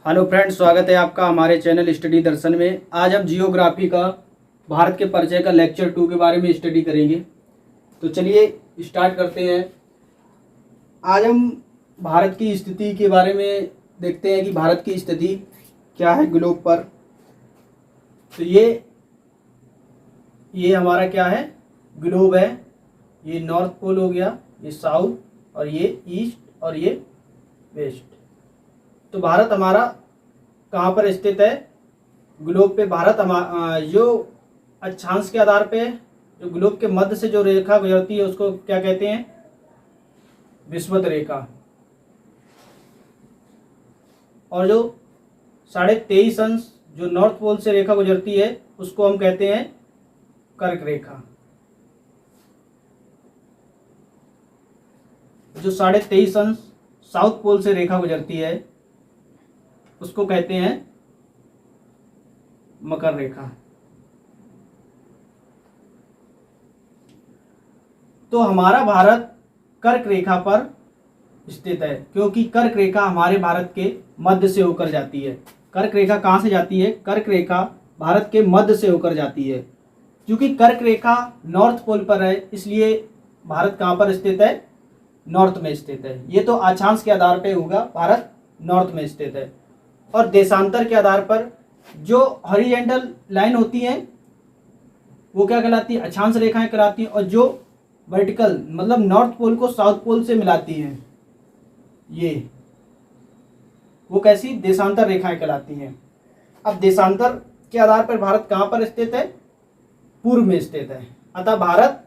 Hello friends, स्वागत है आपका हमारे चैनल स्टडी दर्शन में। आज हम जियोग्राफी का भारत के परिचय का लेक्चर 2 के बारे में स्टडी करेंगे। तो चलिए स्टार्ट करते हैं। आज हम भारत की स्थिति के बारे में देखते हैं कि भारत की स्थिति क्या है ग्लोब पर। तो ये हमारा क्या है, ग्लोब है। ये नॉर्थ पोल हो गया, ये साउथ, और ये ईस्ट और ये वेस्ट। तो भारत हमारा कहाँ पर स्थित है ग्लोब पे? भारत जो अक्षांश के आधार पे जो ग्लोब के मध्य से जो रेखा गुजरती है उसको क्या कहते हैं? विषुवत रेखा। और जो 23.5 अंश जो नॉर्थ पोल से रेखा गुजरती है उसको हम कहते हैं कर्क रेखा। जो 23.5 अंश साउथ पोल से रेखा गुजरती है उसको कहते हैं मकर रेखा। तो हमारा भारत कर्क रेखा पर स्थित है, क्योंकि कर्क रेखा हमारे भारत के मध्य से होकर जाती है। कर्क रेखा कहाँ से जाती है? कर्क रेखा भारत के मध्य से होकर जाती है। क्योंकि कर्क रेखा नॉर्थ पोल पर है, इसलिए भारत कहाँ पर स्थित है? नॉर्थ में स्थित है। ये तो अक्षांश के आधार पर होगा, भारत नॉर्थ में स्थित है। और देशांतर के आधार पर जो हॉरिजॉन्टल लाइन होती हैं वो क्या कहलाती है? अक्षांश रेखाएं कहलाती हैं। और जो वर्टिकल मतलब नॉर्थ पोल को साउथ पोल से मिलाती हैं वो कैसी? देशांतर रेखाएं कहलाती हैं। अब देशांतर के आधार पर भारत कहाँ पर स्थित है? पूर्व में स्थित है। अतः भारत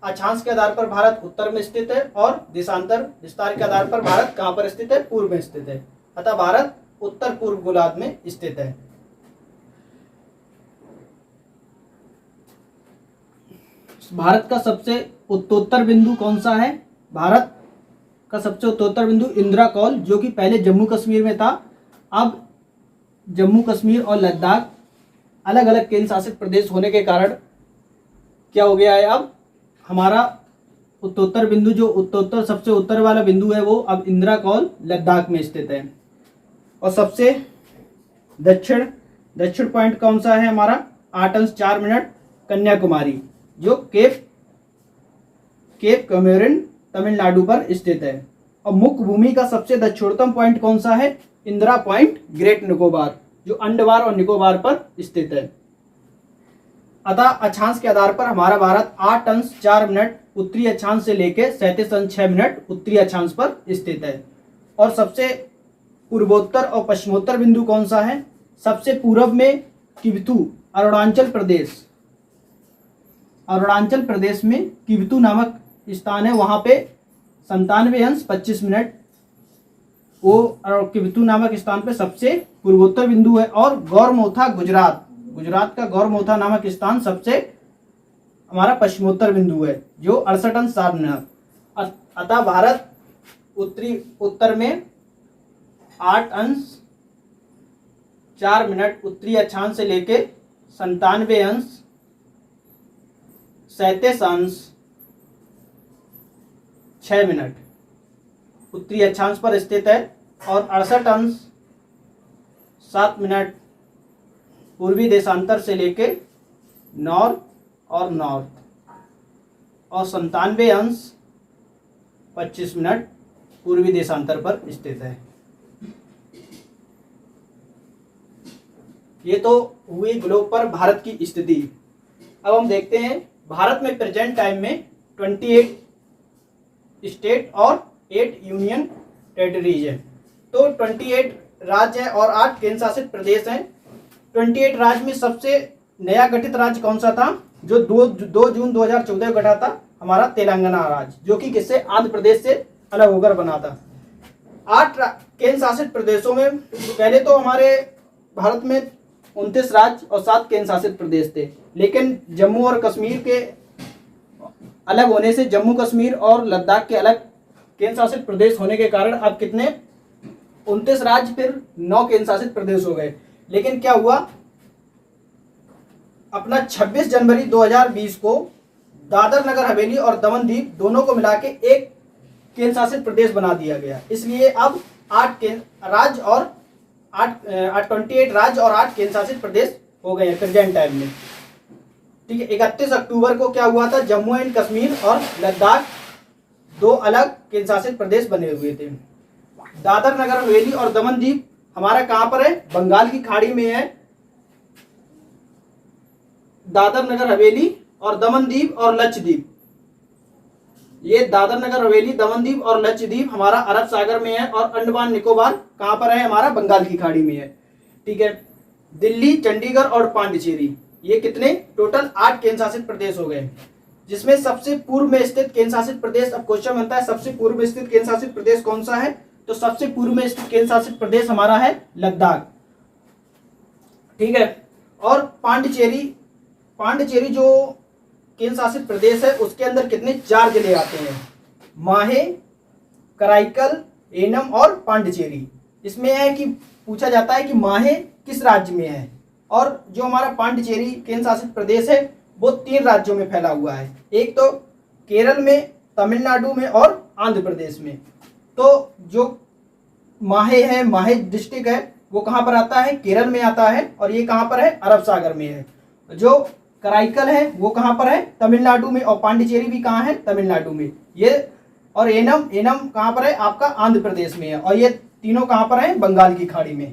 अक्षांश के आधार पर भारत उत्तर में स्थित है और देशांतर विस्तार के आधार पर भारत कहाँ पर स्थित है? पूर्व में स्थित है। अतः भारत उत्तर पूर्व गोलार्ध में स्थित है। भारत का सबसे उत्तरोत्तर बिंदु कौन सा है? भारत का सबसे उत्तरोत्तर बिंदु इंदिरा कौल, जो कि पहले जम्मू कश्मीर में था। अब जम्मू कश्मीर और लद्दाख अलग अलग केंद्र शासित प्रदेश होने के कारण क्या हो गया है? अब हमारा उत्तरोत्तर बिंदु, जो उत्तरोत्तर सबसे उत्तर वाला बिंदु है, वो अब इंदिरा कौल लद्दाख में स्थित है। और सबसे दक्षिण पॉइंट कौन सा है हमारा? 8 अंश 4 मिनट कन्याकुमारी, जो केप कमेरिन तमिलनाडु पर स्थित है। और मुख्य भूमि का सबसे दक्षिणतम पॉइंट कौन सा है? इंदिरा पॉइंट ग्रेट निकोबार, जो अंडमान और निकोबार पर स्थित है। अतः अक्षांश के आधार पर हमारा भारत 8 अंश 4 मिनट उत्तरी अक्षांश से लेकर 37 अंश 6 मिनट उत्तरी अक्षांश पर स्थित है। और सबसे पूर्वोत्तर और पश्चिमोत्तर बिंदु कौन सा है? सबसे पूर्व में किबथू अरुणाचल प्रदेश में किबथू नामक स्थान है, वहां पे 97 अंश 25 मिनट वो किबथू नामक स्थान पे सबसे पूर्वोत्तर बिंदु है। और गौरमोथा गुजरात का गौरमोथा नामक स्थान सबसे हमारा पश्चिमोत्तर बिंदु है, जो 68 अंश 7 मिनट। अतः भारत उत्तर में 8 अंश 4 मिनट उत्तरी अक्षांश से लेके 97 अंश 37 अंश 6 मिनट उत्तरी अक्षांश पर स्थित है। और 68 अंश 7 मिनट पूर्वी देशांतर से लेके नॉर्थ और 97 अंश 25 मिनट पूर्वी देशांतर पर स्थित है। ये तो हुई ग्लोब पर भारत की स्थिति। अब हम देखते हैं भारत में प्रेजेंट टाइम में 28 स्टेट और 8 यूनियन टेरिटरीज है। तो 28 राज्य है और 8 केंद्र शासित प्रदेश हैं। 28 राज्य में सबसे नया गठित राज्य कौन सा था? जो 2 जून 2014 को गठा था, हमारा तेलंगाना राज्य, जो कि किससे? आंध्र प्रदेश से अलग होकर बना था। 8 केंद्र शासित प्रदेशों में पहले तो हमारे भारत में 29 राज्य और 7 केंद्र शासित प्रदेश थे, लेकिन जम्मू और कश्मीर के अलग होने से, जम्मू कश्मीर और लद्दाख के अलग केंद्र शासित प्रदेश होने के कारण अब कितने? 29 राज्य फिर 9 केंद्र शासित प्रदेश हो गए। लेकिन क्या हुआ? अपना 26 जनवरी 2020 को दादर नगर हवेली और दमन दीव दोनों को मिला के एक केंद्र शासित प्रदेश बना दिया गया। इसलिए अब 8 राज्य और 28 राज्य और 8 केंद्र शासित प्रदेश हो गए हैं प्रेजेंट टाइम में। ठीक है, 31 अक्टूबर को क्या हुआ था, जम्मू एंड कश्मीर और लद्दाख 2 अलग केंद्र शासित प्रदेश बने हुए थे। दादर नगर हवेली और दमन दीप हमारा कहां पर है, बंगाल की खाड़ी में है। दादर नगर हवेली और दमन दीप और लक्षद्वीप, ये दादर नगर हवेली, दमन दीप और लक्षद्वीप हमारा अरब सागर में है और अंडमान निकोबार कहां पर है, हमारा बंगाल की खाड़ी में है। ठीक है, दिल्ली, चंडीगढ़ और पांडिचेरी, ये कितने टोटल 8 केंद्र शासित प्रदेश हो गए, जिसमें सबसे पूर्व में स्थित केंद्र शासित प्रदेश, अब क्वेश्चन बनता है सबसे पूर्व में स्थित केंद्र शासित प्रदेश कौन सा है, तो सबसे पूर्व में स्थित केंद्र शासित प्रदेश हमारा है लद्दाख। ठीक है, और पांडिचेरी जो केंद्र शासित प्रदेश है उसके अंदर कितने 4 जिले आते हैं, माहे, कराईकल, एनम और पांडिचेरी। इसमें है कि पूछा जाता है कि माहे किस राज्य में है, और जो हमारा पांडिचेरी केंद्र शासित प्रदेश है वो 3 राज्यों में फैला हुआ है, एक तो केरल में, तमिलनाडु में और आंध्र प्रदेश में। तो जो माहे है, माहे डिस्ट्रिक्ट है, वो कहाँ पर आता है, केरल में आता है, और ये कहाँ पर है, अरब सागर में है। जो कराईकल है वो कहाँ पर है, तमिलनाडु में, और पांडिचेरी भी कहाँ है, तमिलनाडु में। ये और एनम कहाँ पर है, आपका आंध्र प्रदेश में है, और ये तीनों कहाँ पर है, बंगाल की खाड़ी में।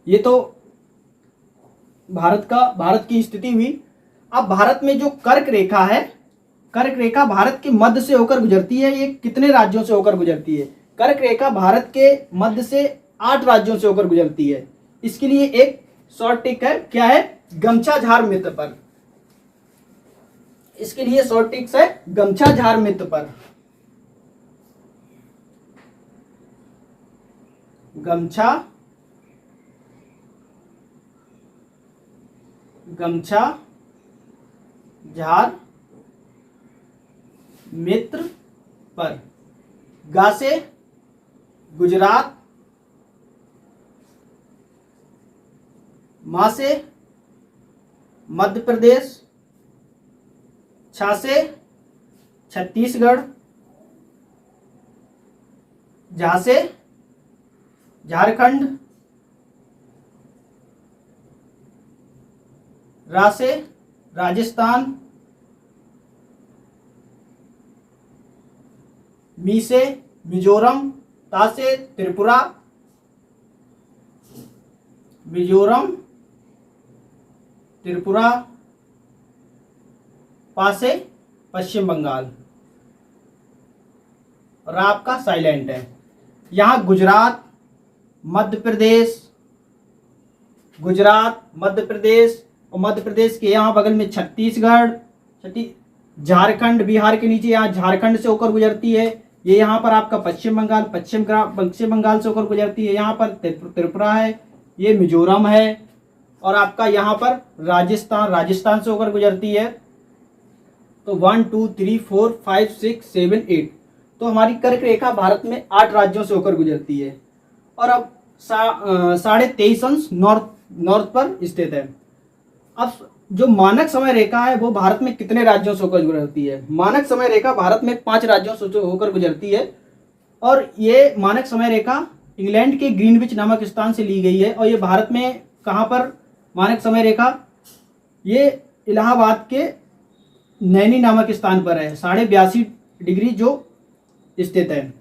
ये तो भारत की स्थिति हुई। अब भारत में जो कर्क रेखा है, कर्क रेखा भारत के मध्य से होकर गुजरती है, ये कितने राज्यों से होकर गुजरती है, कर्क रेखा भारत के मध्य से 8 राज्यों से होकर गुजरती है। इसके लिए एक शॉर्ट टिक है, क्या है, गमछा झार मित्र पर। इसके लिए शॉर्ट टिक्स है गमछा झार मित्र पर। गमछा झार मित्र पर। गा से गुजरात, मा से मध्य प्रदेश, छा से छत्तीसगढ़, झा से झारखंड, रा से राजस्थान, मी से मिजोरम, ता से त्रिपुरा, मिजोरम, त्रिपुरा, पा से पश्चिम बंगाल, और आपका साइलेंट है। यहाँ गुजरात, मध्य प्रदेश और मध्य प्रदेश के यहाँ बगल में छत्तीसगढ़, झारखंड, बिहार के नीचे यहाँ झारखंड से होकर गुजरती है। ये यहाँ पर आपका पश्चिम बंगाल से होकर गुजरती है। यहाँ पर त्रिपुरा है, ये मिजोरम है, और आपका यहाँ पर राजस्थान से होकर गुजरती है। तो 1 2 3 4 5 6 7 8, तो हमारी कर्क रेखा भारत में 8 राज्यों से होकर गुजरती है। और अब 23.5 अंश नॉर्थ पर स्थित है। अब जो मानक समय रेखा है वो भारत में कितने राज्यों से होकर गुजरती है, मानक समय रेखा भारत में 5 राज्यों से होकर गुजरती है। और ये मानक समय रेखा इंग्लैंड के ग्रीनविच नामक स्थान से ली गई है। और ये भारत में कहाँ पर मानक समय रेखा, ये इलाहाबाद के नैनी नामक स्थान पर है, 82.5 डिग्री जो स्थित है।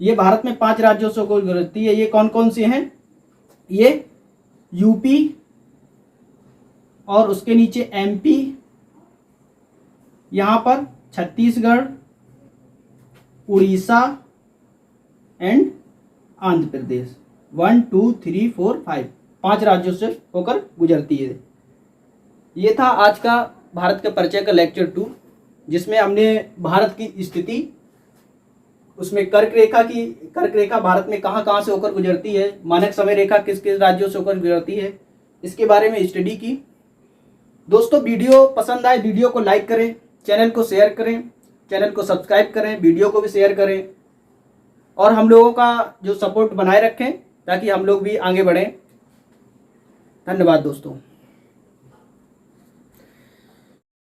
ये भारत में 5 राज्यों से होकर गुजरती है। ये कौन कौन से हैं, ये यूपी, और उसके नीचे एमपी, यहाँ पर छत्तीसगढ़, उड़ीसा एंड आंध्र प्रदेश। 1 2 3 4 5 राज्यों से होकर गुजरती है। ये था आज का भारत के परिचय का लेक्चर 2, जिसमें हमने भारत की स्थिति, उसमें कर्क रेखा भारत में कहाँ कहाँ से होकर गुजरती है, मानक समय रेखा किस किस राज्यों से होकर गुजरती है, इसके बारे में स्टडी की। दोस्तों, वीडियो पसंद आए वीडियो को लाइक करें, चैनल को शेयर करें, चैनल को सब्सक्राइब करें, वीडियो को भी शेयर करें, और हम लोगों का जो सपोर्ट बनाए रखें ताकि हम लोग भी आगे बढ़ें। धन्यवाद दोस्तों।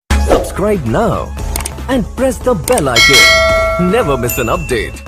Subscribe now and press the bell icon. Never miss an update.